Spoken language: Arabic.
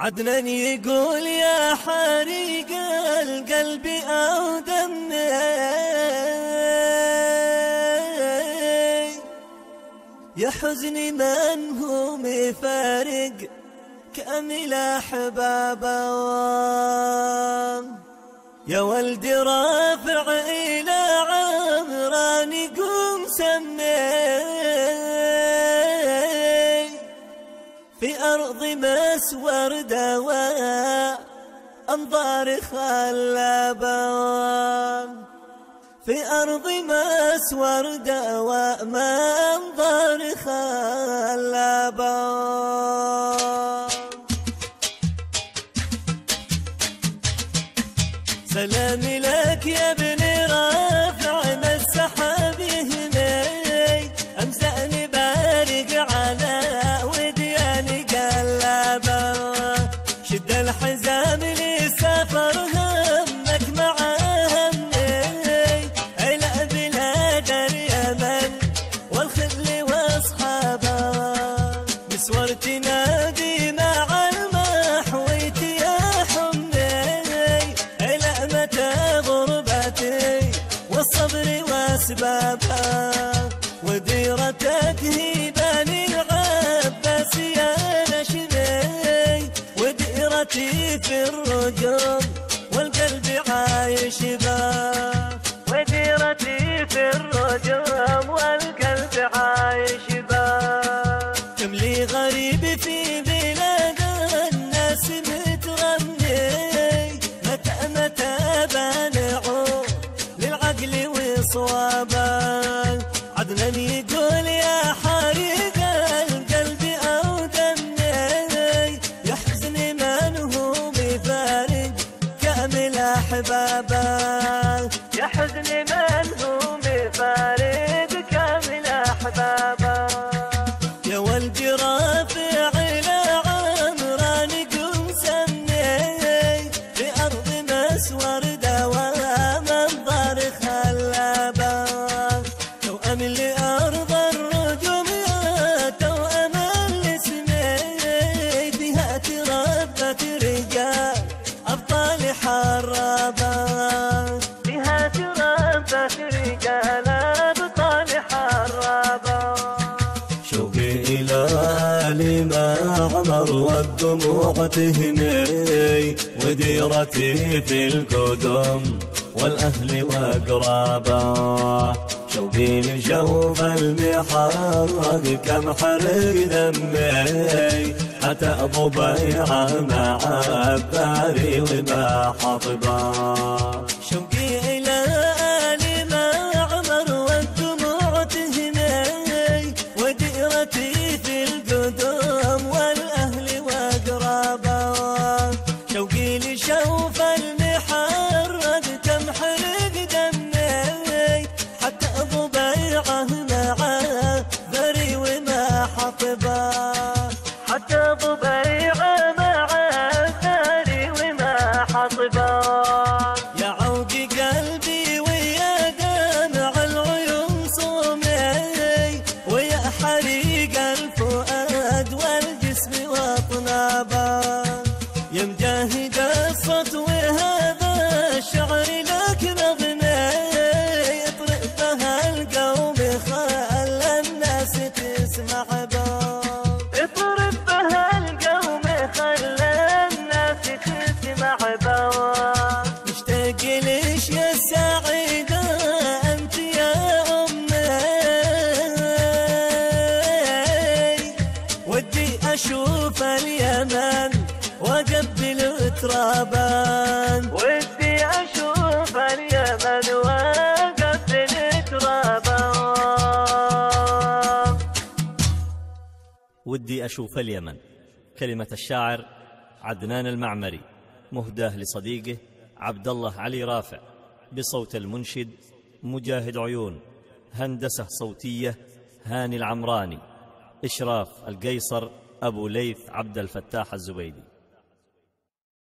عدنان يقول يا حريق القلب أو دمي، يا حزني من هو مفارق كامل أحبابه، يا ولد رافع إلى عمران قوم سمي، في أرض مسور دواء أنظار خلابة، في أرض مسور دواء ما أنظار خلابة. سلامي لك يا ابن رافع مسح بهمي، أمسأني بارق على ودياني قلابة، شد الحزام لي سفر همك مع همي، إلى بلاد اليمن والخل واصحابه، مسور تنادي مع المحويت يا حمي، إلى متى غربتي والصبر واسبابها، وديرتك هي بني العباس يا نشمي، وديرتي في الرجوم والقلب عايش بها، وديرتي في الرجوم والقلب عايش بها. كم لي غريب في بلاد الناس متغني، متى بانعوا للعقل وصوابه، عدنان يقول يا حريق القلب أو دمي، يا حزني من هو مفارق كامل أحبابه، يا حزني من هو مفارق كامل أحبابه، يا ولد رافع إلى عمران قوم سمي، في أرض مسور دوام أنظار خلابة، توأم لأرض الرجوم يا توأم الاسمي، فيها تربت رجال أبطال حرابة، فيها تربت رجال أبطال حرابة. شوقي إلى آل معمر والدموع تهني، وديرتي في القدم والأهل وأقرابه، شوقي لجوف المحرق كم حرق دمي، حتى ضبيعة مع الثاري وما حطبه، شوقي إلى آل معمر والدموع تهني، وديرتي في القدم والأهل وأقرابه، شوقي لشوف المحرق كم حرق دمي، حتى ضبيعه مع ذري وما حطبه، حتى ضبيعه مع ذري وما حطبه. يا عوق قلبي ويا دمع العيون صومي، ويا حريق الفؤاد والجسم واطنابه، يا مجاهد الصوت وهذا الشعر لك نغمي، اطرق بها القوم خلى الناس تسمع به، اطرق بها القوم خلى الناس تسمع به. مشتاق ليش يا سعيدة أنت يا أمي، ودي أشوف اليمن وأقبل ترابان، ودي أشوف اليمن وأقبل ترابان. ودي أشوف اليمن، كلمة الشاعر عدنان المعمري، مهداه لصديقه عبد الله علي رافع، بصوت المنشد مجاهد عيون، هندسة صوتية هاني العمراني، إشراف القيصر أبو ليث عبد الفتاح الزبيدي.